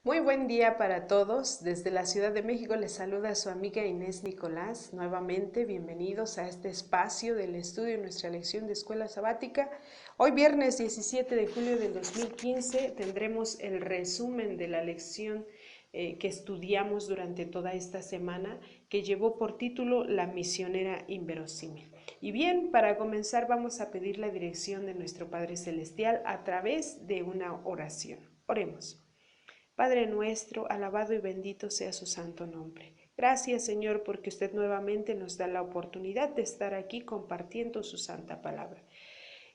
Muy buen día para todos. Desde la Ciudad de México les saluda su amiga Inés Nicolás. Nuevamente, bienvenidos a este espacio del estudio de nuestra lección de escuela sabática. Hoy viernes 17 de julio del 2015 tendremos el resumen de la lección que estudiamos durante toda esta semana, que llevó por título La misionera inverosímil. Y bien, para comenzar vamos a pedir la dirección de nuestro Padre Celestial a través de una oración. Oremos. Padre nuestro, alabado y bendito sea su santo nombre. Gracias, Señor, porque usted nuevamente nos da la oportunidad de estar aquí compartiendo su santa palabra.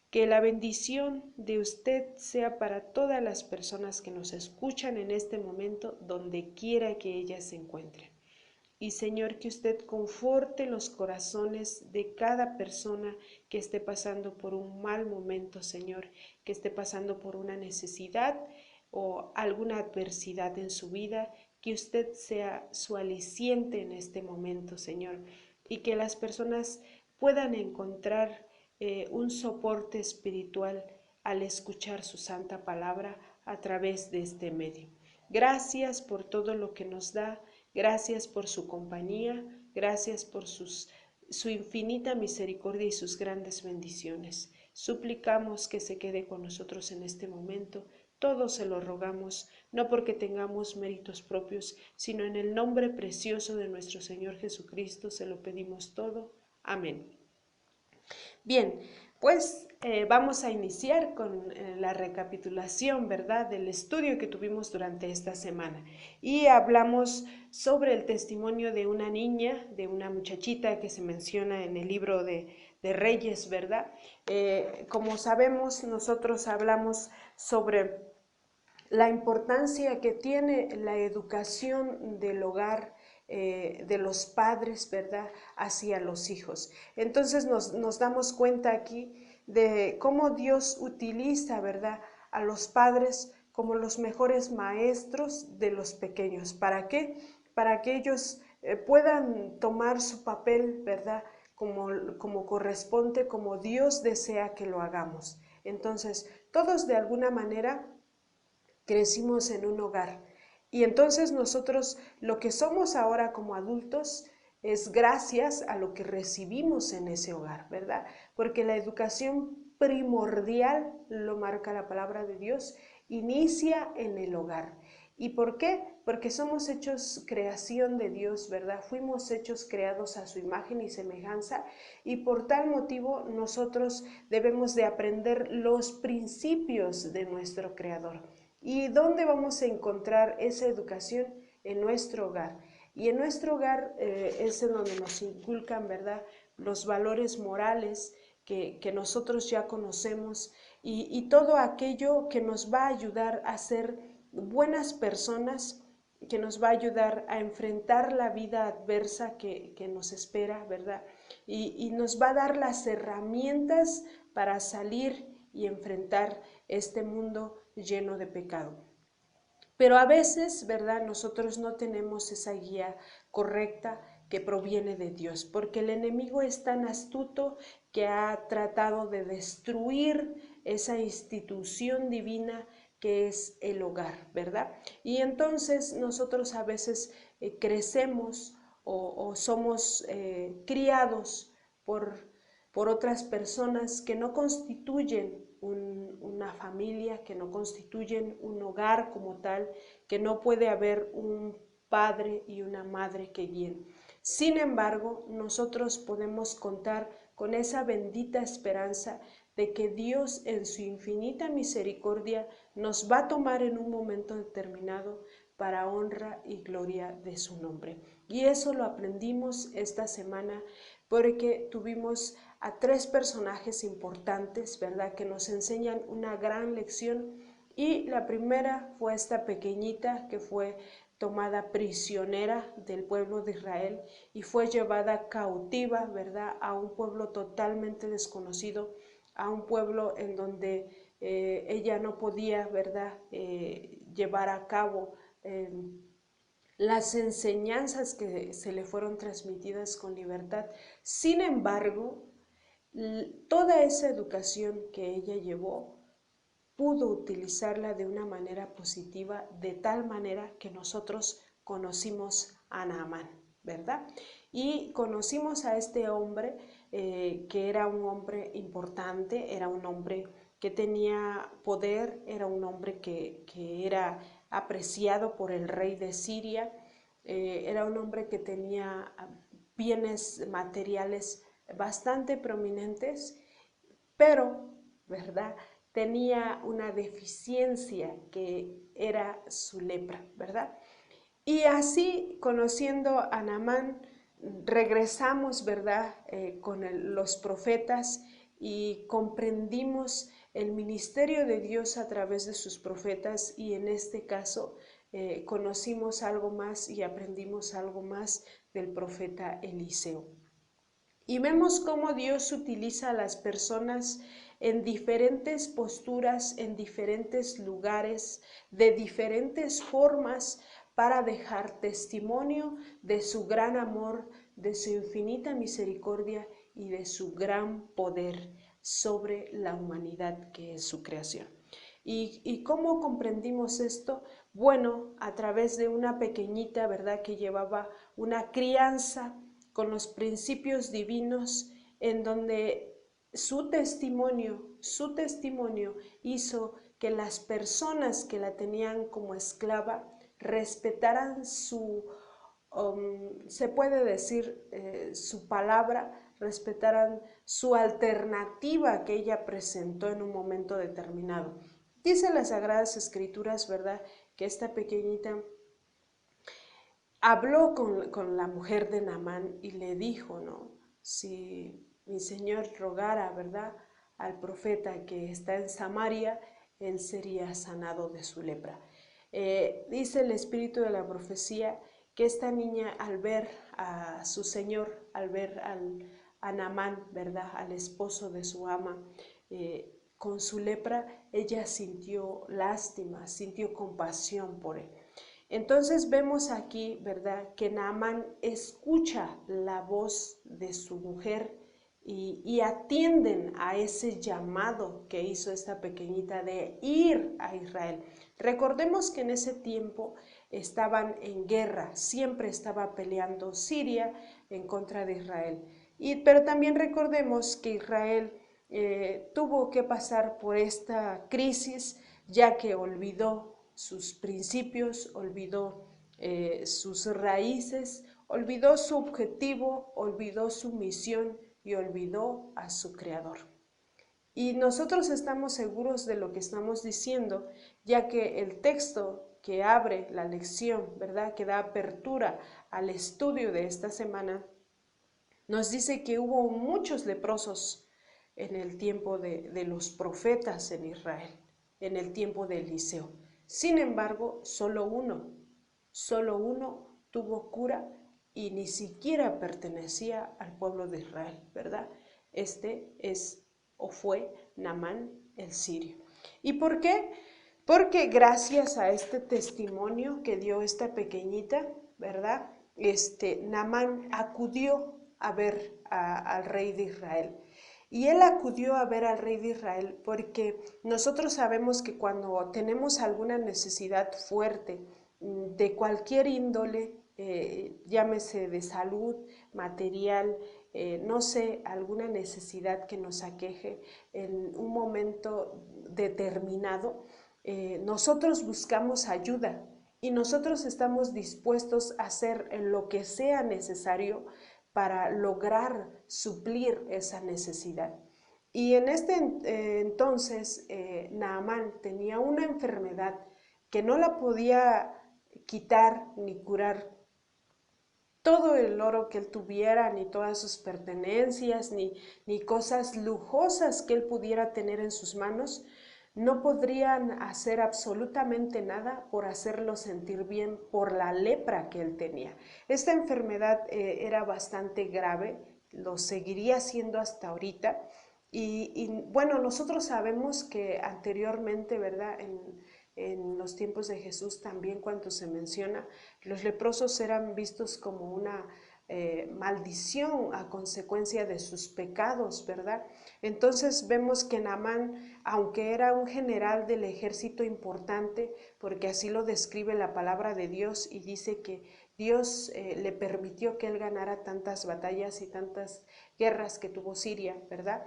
Que la bendición de usted sea para todas las personas que nos escuchan en este momento, donde quiera que ellas se encuentren. Y Señor, que usted conforte los corazones de cada persona que esté pasando por un mal momento, Señor, que esté pasando por una necesidad o alguna adversidad en su vida, que usted sea su aliciente en este momento, Señor, y que las personas puedan encontrar un soporte espiritual al escuchar su santa palabra a través de este medio. Gracias por todo lo que nos da. Gracias por su compañía, gracias por su infinita misericordia y sus grandes bendiciones. Suplicamos que se quede con nosotros en este momento. Todo se lo rogamos, no porque tengamos méritos propios, sino en el nombre precioso de nuestro Señor Jesucristo se lo pedimos todo. Amén. Bien, pues vamos a iniciar con la recapitulación, ¿verdad?, del estudio que tuvimos durante esta semana. Y hablamos sobre el testimonio de una niña, de una muchachita que se menciona en el libro de Reyes, ¿verdad? Como sabemos, nosotros hablamos sobre la importancia que tiene la educación del hogar, de los padres, ¿verdad?, hacia los hijos. Entonces nos damos cuenta aquí de cómo Dios utiliza, ¿verdad?, a los padres como los mejores maestros de los pequeños. ¿Para qué? Para que ellos puedan tomar su papel, ¿verdad?, como corresponde, como Dios desea que lo hagamos. Entonces, todos de alguna manera crecimos en un hogar. Y entonces nosotros lo que somos ahora como adultos es gracias a lo que recibimos en ese hogar, ¿verdad? Porque la educación primordial, lo marca la palabra de Dios, inicia en el hogar. ¿Y por qué? Porque somos hechos creación de Dios, ¿verdad? Fuimos hechos creados a su imagen y semejanza, y por tal motivo nosotros debemos de aprender los principios de nuestro Creador. ¿Y dónde vamos a encontrar esa educación? En nuestro hogar. Y en nuestro hogar es en donde nos inculcan, ¿verdad?, los valores morales que nosotros ya conocemos y todo aquello que nos va a ayudar a ser buenas personas, que nos va a ayudar a enfrentar la vida adversa que nos espera, ¿verdad? Y nos va a dar las herramientas para salir y enfrentar este mundo lleno de pecado. Pero a veces, ¿verdad?, nosotros no tenemos esa guía correcta que proviene de Dios, porque el enemigo es tan astuto que ha tratado de destruir esa institución divina que es el hogar, ¿verdad? Y entonces nosotros a veces crecemos o somos criados por otras personas que no constituyen una familia, que no constituyen un hogar como tal, que no puede haber un padre y una madre que guíen. Sin embargo, nosotros podemos contar con esa bendita esperanza de que Dios en su infinita misericordia nos va a tomar en un momento determinado para honra y gloria de su nombre. Y eso lo aprendimos esta semana porque tuvimos a tres personajes importantes, ¿verdad?, que nos enseñan una gran lección. Y la primera fue esta pequeñita que fue tomada prisionera del pueblo de Israel y fue llevada cautiva, ¿verdad?, a un pueblo totalmente desconocido, a un pueblo en donde ella no podía, ¿verdad?, llevar a cabo las enseñanzas que se le fueron transmitidas con libertad. Sin embargo, toda esa educación que ella llevó pudo utilizarla de una manera positiva, de tal manera que nosotros conocimos a Naamán, ¿verdad? Y conocimos a este hombre que era un hombre importante, era un hombre que tenía poder, era un hombre que era apreciado por el rey de Siria, era un hombre que tenía bienes materiales bastante prominentes, pero, ¿verdad? Tenía una deficiencia que era su lepra, ¿verdad? Y así, conociendo a Naamán, regresamos, ¿verdad?, los profetas y comprendimos el ministerio de Dios a través de sus profetas y en este caso conocimos algo más y aprendimos algo más del profeta Eliseo. Y vemos cómo Dios utiliza a las personas en diferentes posturas, en diferentes lugares, de diferentes formas, para dejar testimonio de su gran amor, de su infinita misericordia y de su gran poder sobre la humanidad que es su creación. ¿Y cómo comprendimos esto? Bueno, a través de una pequeñita, ¿verdad?, que llevaba una crianza con los principios divinos, en donde su testimonio hizo que las personas que la tenían como esclava respetaran se puede decir, su palabra, respetaran su alternativa que ella presentó en un momento determinado. Dice las Sagradas Escrituras, ¿verdad?, que esta pequeñita habló con la mujer de Naamán y le dijo, ¿no?, si mi señor rogara, ¿verdad?, al profeta que está en Samaria, él sería sanado de su lepra. Dice el espíritu de la profecía que esta niña, al ver a su señor, al ver a Naamán, ¿verdad?, al esposo de su ama, con su lepra, ella sintió lástima, sintió compasión por él. Entonces vemos aquí, ¿verdad?, que Naamán escucha la voz de su mujer y atienden a ese llamado que hizo esta pequeñita de ir a Israel. Recordemos que en ese tiempo estaban en guerra, siempre estaba peleando Siria en contra de Israel. Pero también recordemos que Israel tuvo que pasar por esta crisis, ya que olvidó sus principios, olvidó sus raíces, olvidó su objetivo, olvidó su misión y olvidó a su Creador. Y nosotros estamos seguros de lo que estamos diciendo, ya que el texto que abre la lección, ¿verdad?, que da apertura al estudio de esta semana, nos dice que hubo muchos leprosos en el tiempo de los profetas en Israel, en el tiempo de Eliseo. Sin embargo, solo uno tuvo cura y ni siquiera pertenecía al pueblo de Israel, ¿verdad? Este es o fue Naamán el sirio. ¿Y por qué? Porque gracias a este testimonio que dio esta pequeñita, ¿verdad?, Naamán acudió a ver al rey de Israel. Y él acudió a ver al rey de Israel porque nosotros sabemos que cuando tenemos alguna necesidad fuerte de cualquier índole, llámese de salud, material, no sé, alguna necesidad que nos aqueje en un momento determinado, nosotros buscamos ayuda y nosotros estamos dispuestos a hacer lo que sea necesario para lograr suplir esa necesidad. Y en entonces Naamán tenía una enfermedad que no la podía quitar ni curar todo el oro que él tuviera, ni todas sus pertenencias, ni cosas lujosas que él pudiera tener en sus manos, no podrían hacer absolutamente nada por hacerlo sentir bien por la lepra que él tenía. Esta enfermedad era bastante grave, lo seguiría siendo hasta ahorita. Y bueno, nosotros sabemos que anteriormente, ¿verdad?, en los tiempos de Jesús también, cuando se menciona, los leprosos eran vistos como maldición a consecuencia de sus pecados, ¿verdad? Entonces vemos que Naamán, aunque era un general del ejército importante, porque así lo describe la palabra de Dios y dice que Dios le permitió que él ganara tantas batallas y tantas guerras que tuvo Siria, ¿verdad?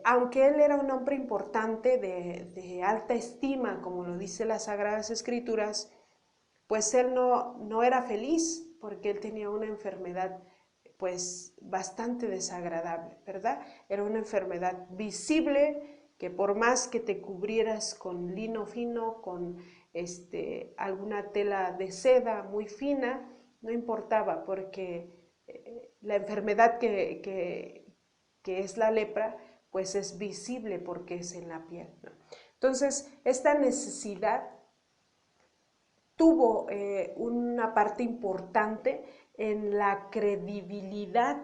Aunque él era un hombre importante de alta estima, como lo dice las Sagradas Escrituras, pues él no era feliz porque él tenía una enfermedad pues bastante desagradable, ¿verdad? Era una enfermedad visible que por más que te cubrieras con lino fino, con alguna tela de seda muy fina, no importaba porque la enfermedad que es la lepra, pues es visible porque es en la piel, ¿no? Entonces, esta necesidad tuvo una parte importante en la credibilidad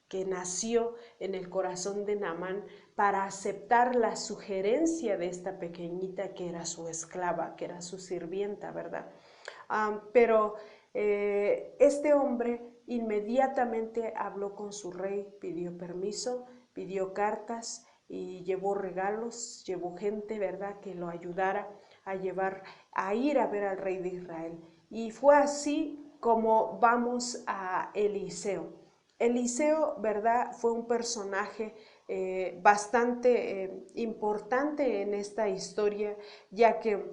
que nació en el corazón de Naamán para aceptar la sugerencia de esta pequeñita que era su esclava, que era su sirvienta, ¿verdad? Pero este hombre inmediatamente habló con su rey, pidió permiso, pidió cartas y llevó regalos, llevó gente, ¿verdad?, que lo ayudara a ir a ver al rey de Israel. Y fue así como vamos a Eliseo. Eliseo, ¿verdad?, fue un personaje bastante importante en esta historia, ya que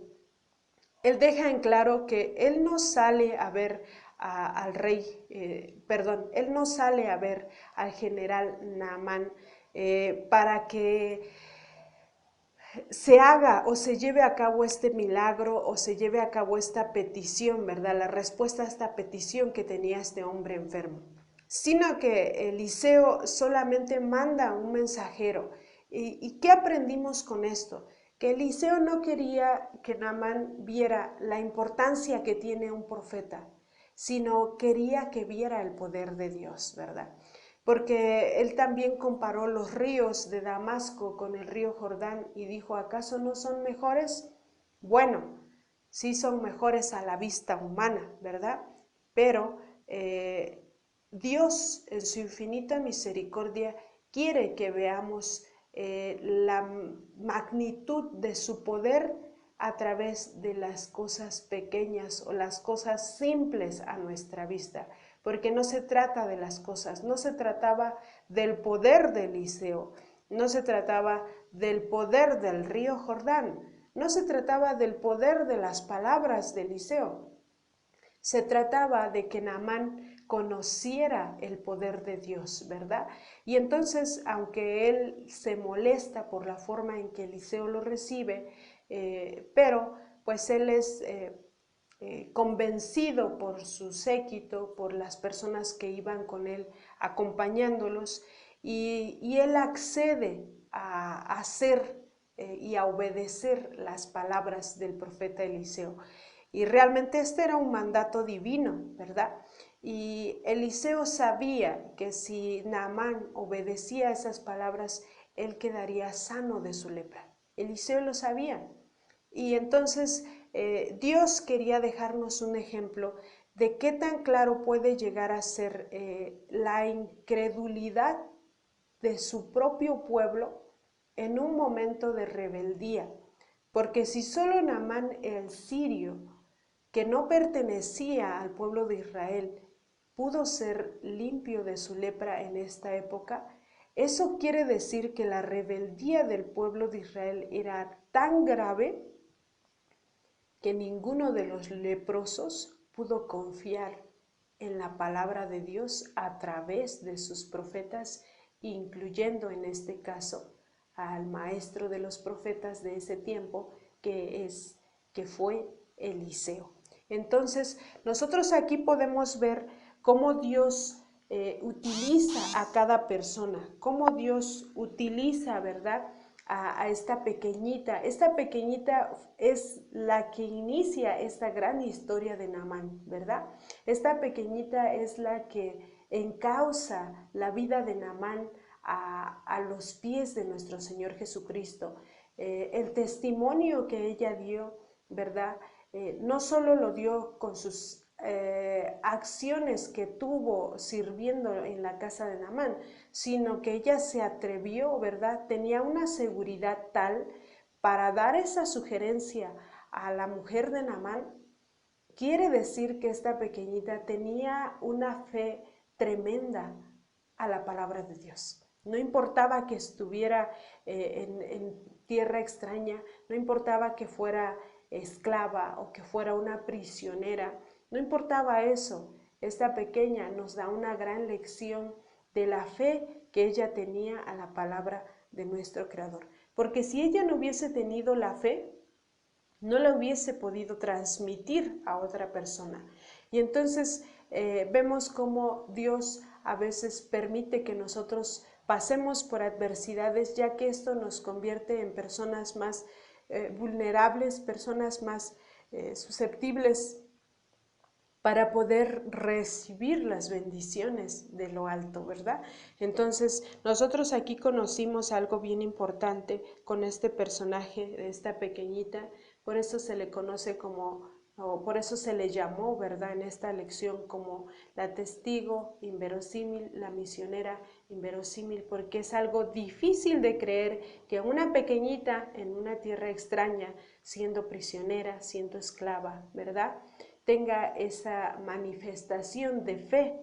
él deja en claro que él no sale a ver al rey, él no sale a ver al general Naamán para que se haga o se lleve a cabo este milagro o se lleve a cabo esta petición, ¿verdad? La respuesta a esta petición que tenía este hombre enfermo, sino que Eliseo solamente manda un mensajero. ¿Y qué aprendimos con esto? Que Eliseo no quería que Naamán viera la importancia que tiene un profeta, sino quería que viera el poder de Dios, ¿verdad? Porque él también comparó los ríos de Damasco con el río Jordán y dijo, ¿acaso no son mejores? Bueno, sí son mejores a la vista humana, ¿verdad? Pero Dios en su infinita misericordia quiere que veamos la magnitud de su poder a través de las cosas pequeñas o las cosas simples a nuestra vista, porque no se trata de las cosas, no se trataba del poder de Eliseo, no se trataba del poder del río Jordán, no se trataba del poder de las palabras de Eliseo, se trataba de que Naamán conociera el poder de Dios, ¿verdad? Y entonces, aunque él se molesta por la forma en que Eliseo lo recibe, pero pues él es convencido por su séquito, por las personas que iban con él acompañándolos, y él accede a hacer y a obedecer las palabras del profeta Eliseo. Y realmente este era un mandato divino, ¿verdad? Y Eliseo sabía que si Naamán obedecía esas palabras, él quedaría sano de su lepra. Eliseo lo sabía. Y entonces Dios quería dejarnos un ejemplo de qué tan claro puede llegar a ser la incredulidad de su propio pueblo en un momento de rebeldía. Porque si solo Naamán el sirio, que no pertenecía al pueblo de Israel, pudo ser limpio de su lepra en esta época, eso quiere decir que la rebeldía del pueblo de Israel era tan grave que ninguno de los leprosos pudo confiar en la palabra de Dios a través de sus profetas, incluyendo en este caso al maestro de los profetas de ese tiempo, que fue Eliseo. Entonces, nosotros aquí podemos ver cómo Dios utiliza a cada persona, cómo Dios utiliza, ¿verdad?, a esta pequeñita. Esta pequeñita es la que inicia esta gran historia de Naamán, ¿verdad? Esta pequeñita es la que encausa la vida de Naamán a los pies de nuestro Señor Jesucristo. El testimonio que ella dio, ¿verdad? No solo lo dio con sus acciones que tuvo sirviendo en la casa de Naamán, sino que ella se atrevió, ¿verdad? Tenía una seguridad tal para dar esa sugerencia a la mujer de Naamán. Quiere decir que esta pequeñita tenía una fe tremenda a la palabra de Dios. No importaba que estuviera en tierra extraña, no importaba que fuera esclava o que fuera una prisionera, no importaba eso. Esta pequeña nos da una gran lección de la fe que ella tenía a la palabra de nuestro Creador. Porque si ella no hubiese tenido la fe, no la hubiese podido transmitir a otra persona. Y entonces vemos cómo Dios a veces permite que nosotros pasemos por adversidades, ya que esto nos convierte en personas más vulnerables, personas más susceptibles para poder recibir las bendiciones de lo alto, ¿verdad? Entonces, nosotros aquí conocimos algo bien importante con este personaje, de esta pequeñita, por eso se le conoce como, o por eso se le llamó, ¿verdad?, en esta lección como la testigo inverosímil, la misionera inverosímil, porque es algo difícil de creer que una pequeñita en una tierra extraña, siendo prisionera, siendo esclava, ¿verdad?, tenga esa manifestación de fe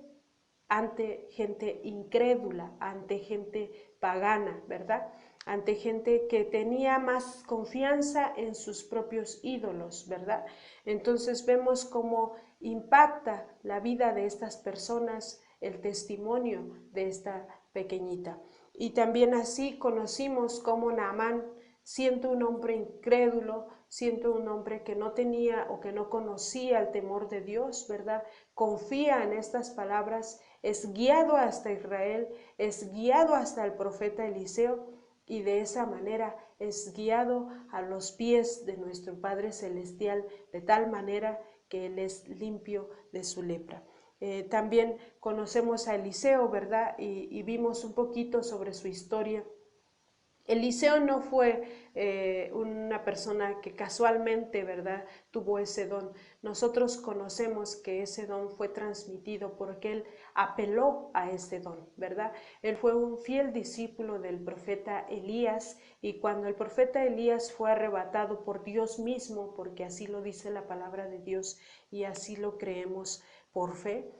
ante gente incrédula, ante gente pagana, ¿verdad? Ante gente que tenía más confianza en sus propios ídolos, ¿verdad? Entonces vemos cómo impacta la vida de estas personas el testimonio de esta pequeñita. Y también así conocimos cómo Naamán, siendo un hombre incrédulo, siendo un hombre que no tenía o que no conocía el temor de Dios, ¿verdad?, confía en estas palabras, es guiado hasta Israel, es guiado hasta el profeta Eliseo, y de esa manera es guiado a los pies de nuestro Padre Celestial, de tal manera que Él es limpio de su lepra. También conocemos a Eliseo, ¿verdad? Y vimos un poquito sobre su historia. Eliseo no fue una persona que casualmente, ¿verdad?, tuvo ese don. Nosotros conocemos que ese don fue transmitido porque él apeló a ese don, ¿verdad? Él fue un fiel discípulo del profeta Elías, y cuando el profeta Elías fue arrebatado por Dios mismo, porque así lo dice la palabra de Dios y así lo creemos por fe,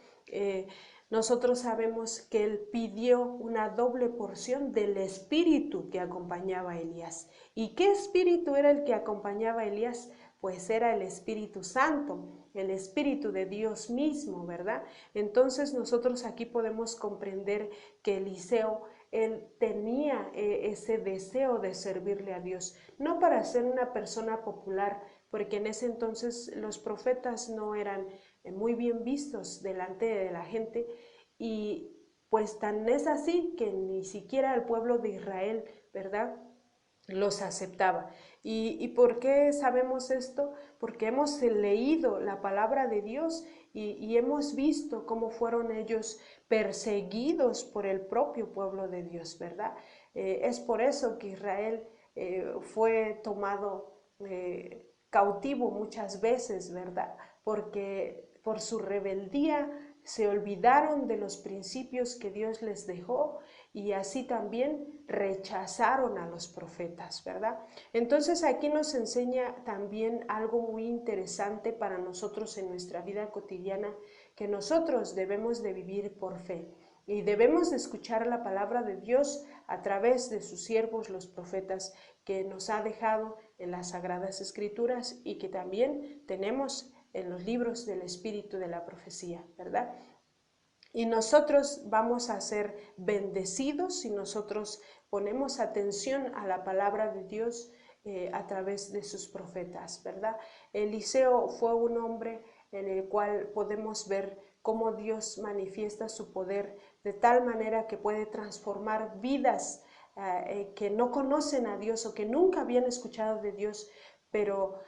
nosotros sabemos que él pidió una doble porción del espíritu que acompañaba a Elías. ¿Y qué espíritu era el que acompañaba a Elías? Pues era el Espíritu Santo, el Espíritu de Dios mismo, ¿verdad? Entonces nosotros aquí podemos comprender que Eliseo, él tenía ese deseo de servirle a Dios, no para ser una persona popular, porque en ese entonces los profetas no eran muy bien vistos delante de la gente, y pues tan es así que ni siquiera el pueblo de Israel, ¿verdad?, los aceptaba. ¿Y por qué sabemos esto? Porque hemos leído la palabra de Dios y hemos visto cómo fueron ellos perseguidos por el propio pueblo de Dios, ¿verdad? Es por eso que Israel fue tomado cautivo muchas veces, ¿verdad? Porque por su rebeldía se olvidaron de los principios que Dios les dejó, y así también rechazaron a los profetas, ¿verdad? Entonces aquí nos enseña también algo muy interesante para nosotros en nuestra vida cotidiana, que nosotros debemos de vivir por fe y debemos de escuchar la palabra de Dios a través de sus siervos, los profetas, que nos ha dejado en las Sagradas Escrituras y que también tenemos en los libros del Espíritu de la Profecía, ¿verdad? Y nosotros vamos a ser bendecidos si nosotros ponemos atención a la palabra de Dios a través de sus profetas, ¿verdad? Eliseo fue un hombre en el cual podemos ver cómo Dios manifiesta su poder de tal manera que puede transformar vidas que no conocen a Dios o que nunca habían escuchado de Dios, pero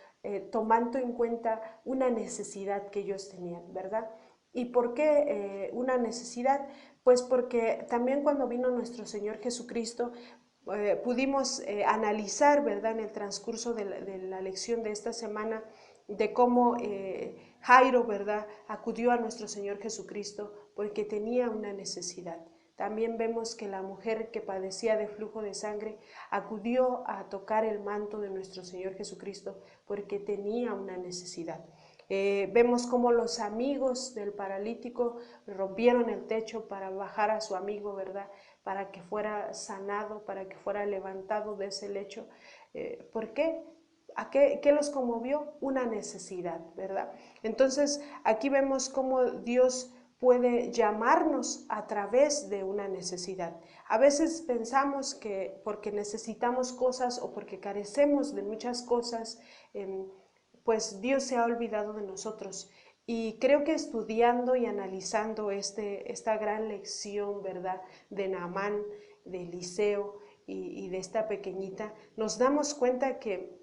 tomando en cuenta una necesidad que ellos tenían, ¿verdad? ¿Y por qué una necesidad? Pues porque también cuando vino nuestro Señor Jesucristo, pudimos analizar, ¿verdad?, en el transcurso de la lección de esta semana, de cómo Jairo, ¿verdad?, acudió a nuestro Señor Jesucristo porque tenía una necesidad. También vemos que la mujer que padecía de flujo de sangre acudió a tocar el manto de nuestro Señor Jesucristo porque tenía una necesidad. Vemos cómo los amigos del paralítico rompieron el techo para bajar a su amigo, ¿verdad?, para que fuera sanado, para que fuera levantado de ese lecho. ¿Por qué? ¿Qué los conmovió? Una necesidad, ¿verdad? Entonces, aquí vemos cómo Dios puede llamarnos a través de una necesidad. A veces pensamos que porque necesitamos cosas o porque carecemos de muchas cosas, pues Dios se ha olvidado de nosotros. Y creo que estudiando y analizando esta gran lección, ¿verdad?, de Naamán, de Eliseo y de esta pequeñita, nos damos cuenta que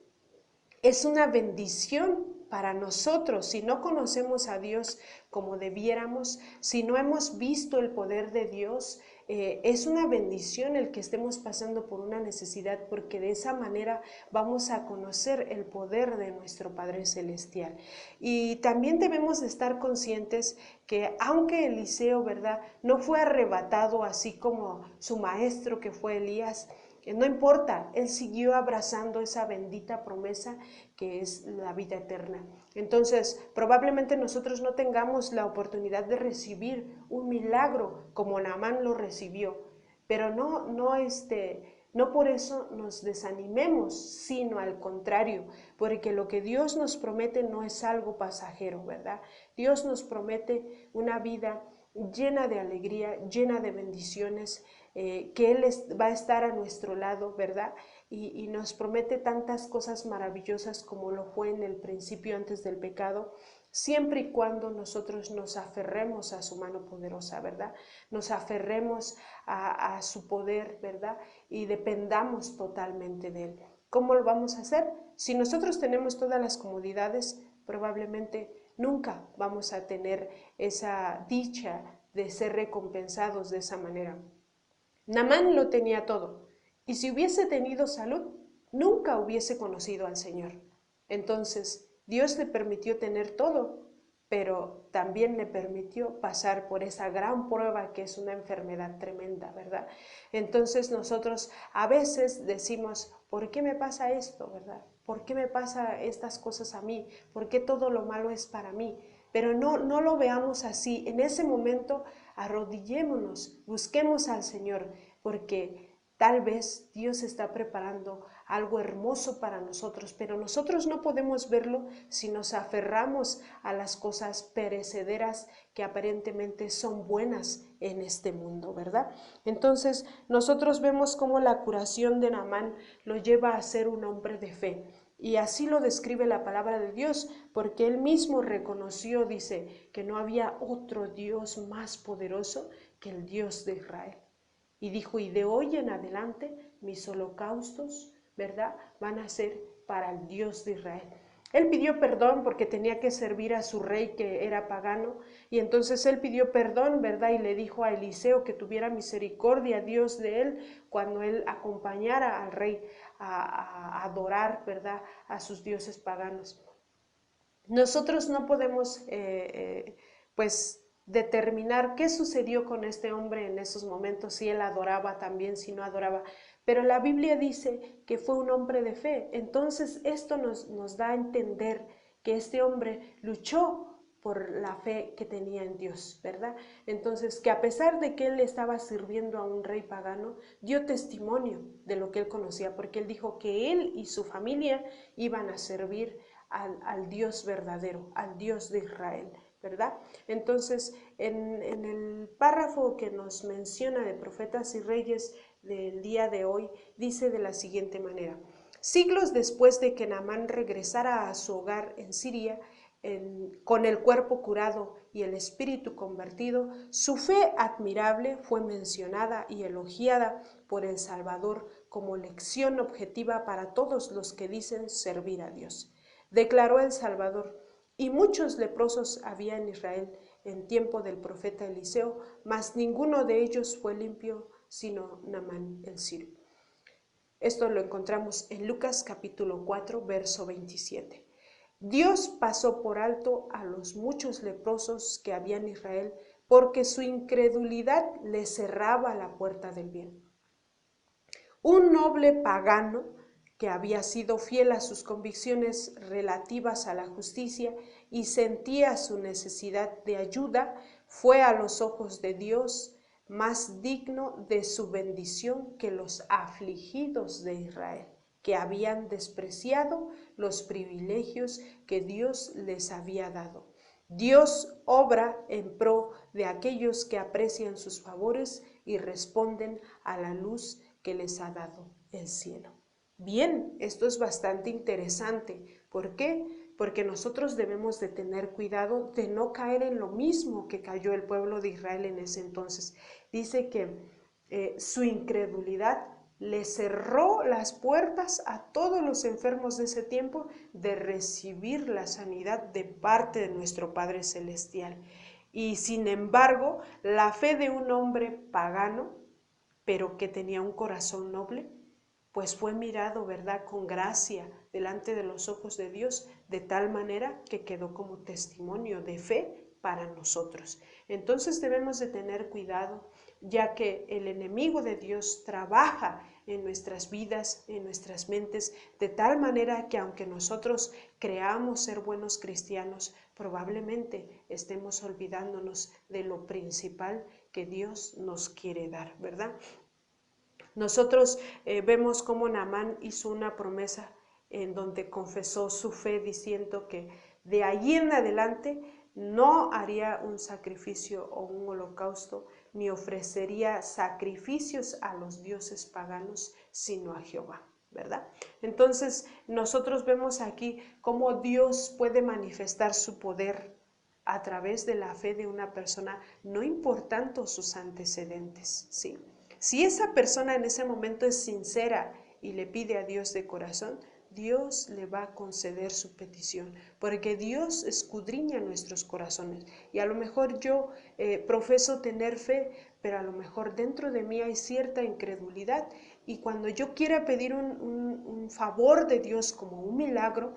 es una bendición para nosotros si no conocemos a Dios como debiéramos, si no hemos visto el poder de Dios. Es una bendición el que estemos pasando por una necesidad, porque de esa manera vamos a conocer el poder de nuestro Padre Celestial. Y también debemos de estar conscientes que aunque Eliseo, ¿verdad?, no fue arrebatado así como su maestro que fue Elías, no importa, él siguió abrazando esa bendita promesa que es la vida eterna. Entonces, probablemente nosotros no tengamos la oportunidad de recibir un milagro como Naamán lo recibió, pero no por eso nos desanimemos, sino al contrario, porque lo que Dios nos promete no es algo pasajero, ¿verdad? Dios nos promete una vida llena de alegría, llena de bendiciones, que Él va a estar a nuestro lado, ¿verdad? Y nos promete tantas cosas maravillosas como lo fue en el principio antes del pecado, siempre y cuando nosotros nos aferremos a su mano poderosa, ¿verdad? Nos aferremos a su poder, ¿verdad? Y dependamos totalmente de Él. ¿Cómo lo vamos a hacer? Si nosotros tenemos todas las comodidades, probablemente nunca vamos a tener esa dicha de ser recompensados de esa manera. Naamán lo tenía todo, y si hubiese tenido salud, nunca hubiese conocido al Señor. Entonces, Dios le permitió tener todo, pero también le permitió pasar por esa gran prueba que es una enfermedad tremenda, ¿verdad? Entonces nosotros a veces decimos, ¿por qué me pasa esto, verdad? ¿Por qué me pasa estas cosas a mí? ¿Por qué todo lo malo es para mí? Pero no lo veamos así. En ese momento arrodillémonos, busquemos al Señor, porque tal vez Dios está preparando algo hermoso para nosotros, pero nosotros no podemos verlo si nos aferramos a las cosas perecederas que aparentemente son buenas en este mundo, ¿verdad? Entonces nosotros vemos cómo la curación de Naamán lo lleva a ser un hombre de fe. Y así lo describe la palabra de Dios, porque él mismo reconoció, dice, que no había otro Dios más poderoso que el Dios de Israel. Y dijo, y de hoy en adelante mis holocaustos, ¿verdad?, van a ser para el Dios de Israel. Él pidió perdón porque tenía que servir a su rey que era pagano, y entonces él pidió perdón, ¿verdad?, y le dijo a Eliseo que tuviera misericordia Dios de él cuando él acompañara al rey a adorar, ¿verdad?, a sus dioses paganos. Nosotros no podemos, pues, determinar qué sucedió con este hombre en esos momentos, si él adoraba también, si no adoraba, pero la Biblia dice que fue un hombre de fe. Entonces esto nos da a entender que este hombre luchó por la fe que tenía en Dios, ¿verdad? Entonces, que a pesar de que él estaba sirviendo a un rey pagano, dio testimonio de lo que él conocía, porque él dijo que él y su familia iban a servir al Dios verdadero, al Dios de Israel, ¿verdad? Entonces, en el párrafo que nos menciona de profetas y reyes del día de hoy, dice de la siguiente manera: siglos después de que Naamán regresara a su hogar en Siria, con el cuerpo curado y el espíritu convertido, su fe admirable fue mencionada y elogiada por el Salvador como lección objetiva para todos los que dicen servir a Dios. Declaró el Salvador: y muchos leprosos había en Israel en tiempo del profeta Eliseo, mas ninguno de ellos fue limpio, sino Naamán el sirio. Esto lo encontramos en Lucas capítulo 4, verso 27. Dios pasó por alto a los muchos leprosos que había en Israel, porque su incredulidad le cerraba la puerta del bien. Un noble pagano que había sido fiel a sus convicciones relativas a la justicia y sentía su necesidad de ayuda, fue a los ojos de Dios más digno de su bendición que los afligidos de Israel, que habían despreciado los privilegios que Dios les había dado. Dios obra en pro de aquellos que aprecian sus favores y responden a la luz que les ha dado el cielo. Bien, esto es bastante interesante. ¿Por qué? Porque nosotros debemos de tener cuidado de no caer en lo mismo que cayó el pueblo de Israel en ese entonces. Dice que su incredulidad le cerró las puertas a todos los enfermos de ese tiempo de recibir la sanidad de parte de nuestro Padre Celestial. Y sin embargo, la fe de un hombre pagano, pero que tenía un corazón noble, pues fue mirado, ¿verdad?, con gracia delante de los ojos de Dios, de tal manera que quedó como testimonio de fe para nosotros. Entonces debemos de tener cuidado, ya que el enemigo de Dios trabaja en nuestras vidas, en nuestras mentes, de tal manera que aunque nosotros creamos ser buenos cristianos, probablemente estemos olvidándonos de lo principal que Dios nos quiere dar, ¿verdad? Nosotros vemos cómo Naamán hizo una promesa en donde confesó su fe diciendo que de allí en adelante no haría un sacrificio o un holocausto, ni ofrecería sacrificios a los dioses paganos, sino a Jehová, ¿verdad? Entonces nosotros vemos aquí cómo Dios puede manifestar su poder a través de la fe de una persona, no importando sus antecedentes, ¿sí? Si esa persona en ese momento es sincera y le pide a Dios de corazón, Dios le va a conceder su petición, porque Dios escudriña nuestros corazones. Y a lo mejor yo profeso tener fe, pero a lo mejor dentro de mí hay cierta incredulidad, y cuando yo quiera pedir un favor de Dios como un milagro,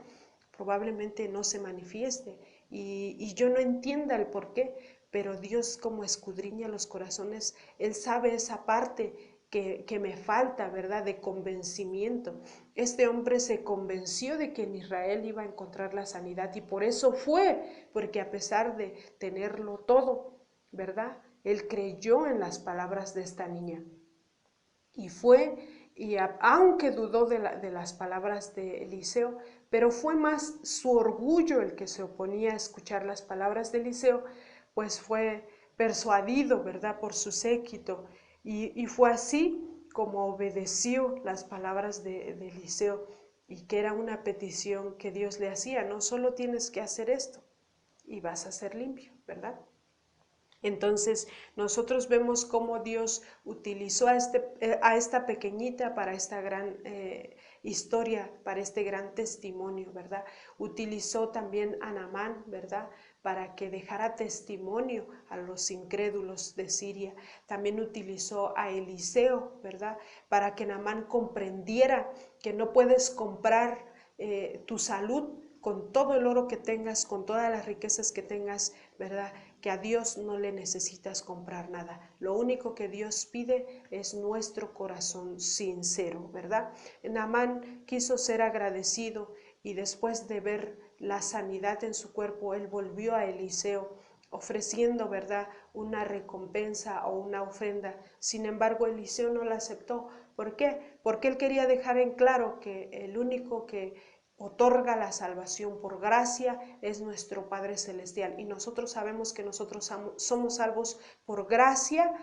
probablemente no se manifieste y yo no entienda el por qué, pero Dios, como escudriña los corazones, Él sabe esa parte que me falta, ¿verdad?, de convencimiento. Este hombre se convenció de que en Israel iba a encontrar la sanidad, y por eso fue, porque a pesar de tenerlo todo, ¿verdad?, él creyó en las palabras de esta niña. Y fue, y aunque dudó de las palabras de Eliseo, pero fue más su orgullo el que se oponía a escuchar las palabras de Eliseo, pues fue persuadido, ¿verdad?, por su séquito, y fue así como obedeció las palabras de Eliseo, y que era una petición que Dios le hacía: no solo tienes que hacer esto y vas a ser limpio, ¿verdad? Entonces nosotros vemos cómo Dios utilizó a esta pequeñita para esta gran historia, para este gran testimonio, ¿verdad? Utilizó también a Naamán, ¿verdad?, para que dejara testimonio a los incrédulos de Siria. También utilizó a Eliseo, ¿verdad?, para que Naamán comprendiera que no puedes comprar tu salud con todo el oro que tengas, con todas las riquezas que tengas, ¿verdad?, que a Dios no le necesitas comprar nada. Lo único que Dios pide es nuestro corazón sincero, ¿verdad? Naamán quiso ser agradecido, y después de ver la sanidad en su cuerpo, él volvió a Eliseo ofreciendo, ¿verdad?, una recompensa o una ofrenda. Sin embargo, Eliseo no la aceptó. ¿Por qué? Porque él quería dejar en claro que el único que otorga la salvación por gracia es nuestro Padre Celestial, y nosotros sabemos que nosotros somos salvos por gracia,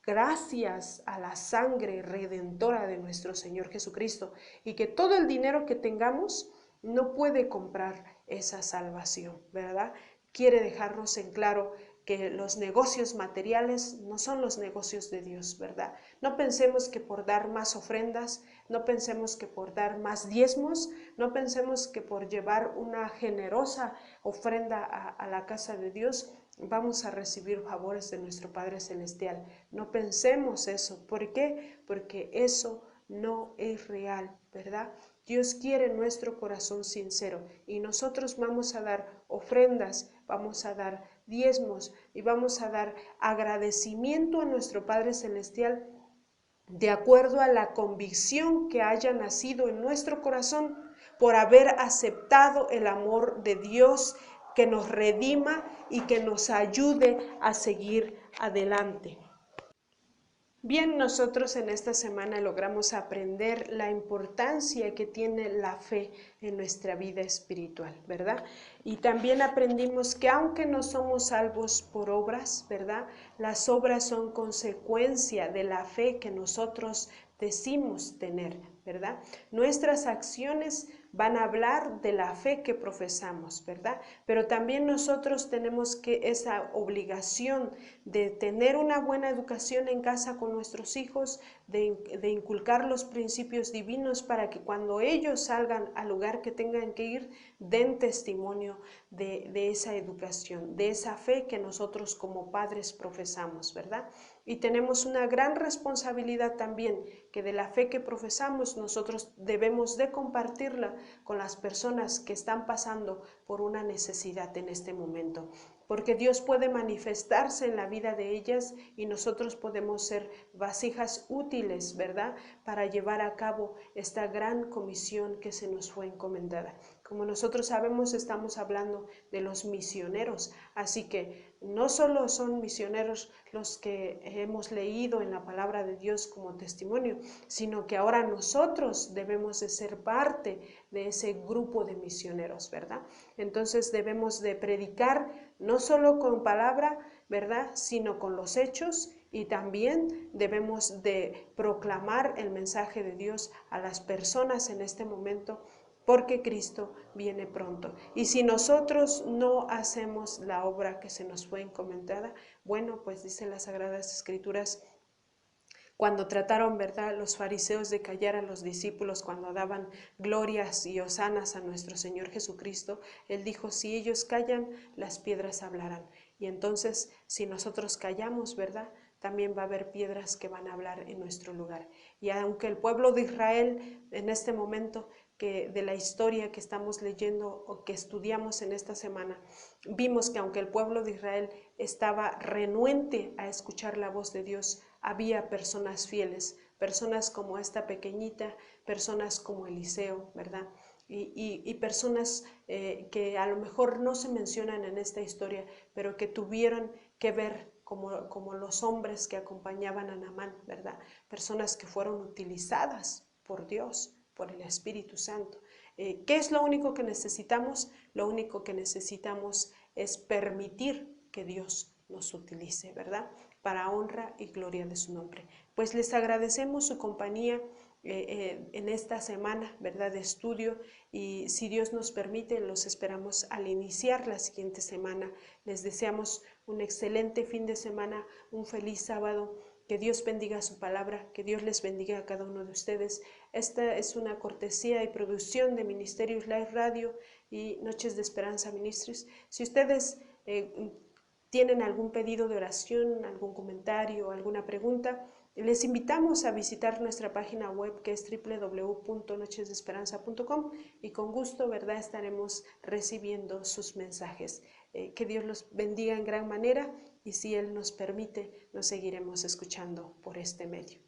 gracias a la sangre redentora de nuestro Señor Jesucristo, y que todo el dinero que tengamos no puede comprar esa salvación, ¿verdad? Quiere dejarnos en claro que los negocios materiales no son los negocios de Dios, ¿verdad? No pensemos que por dar más ofrendas, no pensemos que por dar más diezmos, no pensemos que por llevar una generosa ofrenda a la casa de Dios vamos a recibir favores de nuestro Padre Celestial. No pensemos eso. ¿Por qué? Porque eso no es real, ¿verdad? Dios quiere nuestro corazón sincero y nosotros vamos a dar ofrendas, vamos a dar diezmos y vamos a dar agradecimiento a nuestro Padre Celestial de acuerdo a la convicción que haya nacido en nuestro corazón por haber aceptado el amor de Dios que nos redima y que nos ayude a seguir adelante. Bien, nosotros en esta semana logramos aprender la importancia que tiene la fe en nuestra vida espiritual, ¿verdad? Y también aprendimos que aunque no somos salvos por obras, ¿verdad? Las obras son consecuencia de la fe que nosotros decimos tener, ¿verdad? Nuestras acciones van a hablar de la fe que profesamos, ¿verdad? Pero también nosotros tenemos que esa obligación de tener una buena educación en casa con nuestros hijos, de inculcar los principios divinos para que cuando ellos salgan al lugar que tengan que ir, den testimonio de esa educación, de esa fe que nosotros como padres profesamos, ¿verdad? Y tenemos una gran responsabilidad también, que de la fe que profesamos nosotros debemos de compartirla con las personas que están pasando por una necesidad en este momento, porque Dios puede manifestarse en la vida de ellas y nosotros podemos ser vasijas útiles, ¿verdad?, para llevar a cabo esta gran comisión que se nos fue encomendada. Como nosotros sabemos, estamos hablando de los misioneros, así que no solo son misioneros los que hemos leído en la palabra de Dios como testimonio, sino que ahora nosotros debemos de ser parte de ese grupo de misioneros, ¿verdad? Entonces debemos de predicar no solo con palabra, ¿verdad?, sino con los hechos, y también debemos de proclamar el mensaje de Dios a las personas en este momento, porque Cristo viene pronto. Y si nosotros no hacemos la obra que se nos fue encomendada, bueno, pues dice las Sagradas Escrituras, cuando trataron, ¿verdad?, los fariseos de callar a los discípulos cuando daban glorias y hosanas a nuestro Señor Jesucristo, Él dijo, si ellos callan, las piedras hablarán. Y entonces, si nosotros callamos, ¿verdad?, también va a haber piedras que van a hablar en nuestro lugar. Y aunque el pueblo de Israel en este momento que de la historia que estamos leyendo o que estudiamos en esta semana, vimos que aunque el pueblo de Israel estaba renuente a escuchar la voz de Dios, había personas fieles, personas como esta pequeñita, personas como Eliseo, ¿verdad? Y personas que a lo mejor no se mencionan en esta historia, pero que tuvieron que ver como los hombres que acompañaban a Naamán, ¿verdad? Personas que fueron utilizadas por Dios, por el Espíritu Santo. ¿Qué es lo único que necesitamos? Lo único que necesitamos es permitir que Dios nos utilice, ¿verdad?, para honra y gloria de su nombre. Pues les agradecemos su compañía en esta semana, ¿verdad?, de estudio, y si Dios nos permite, los esperamos al iniciar la siguiente semana. Les deseamos un excelente fin de semana, un feliz sábado. Que Dios bendiga su palabra, que Dios les bendiga a cada uno de ustedes. Esta es una cortesía y producción de Ministerios Live Radio y Noches de Esperanza Ministries. Si ustedes tienen algún pedido de oración, algún comentario, alguna pregunta, les invitamos a visitar nuestra página web, que es www.nochesdeesperanza.com, y con gusto, ¿verdad?, estaremos recibiendo sus mensajes. Que Dios los bendiga en gran manera, y si Él nos permite, nos seguiremos escuchando por este medio.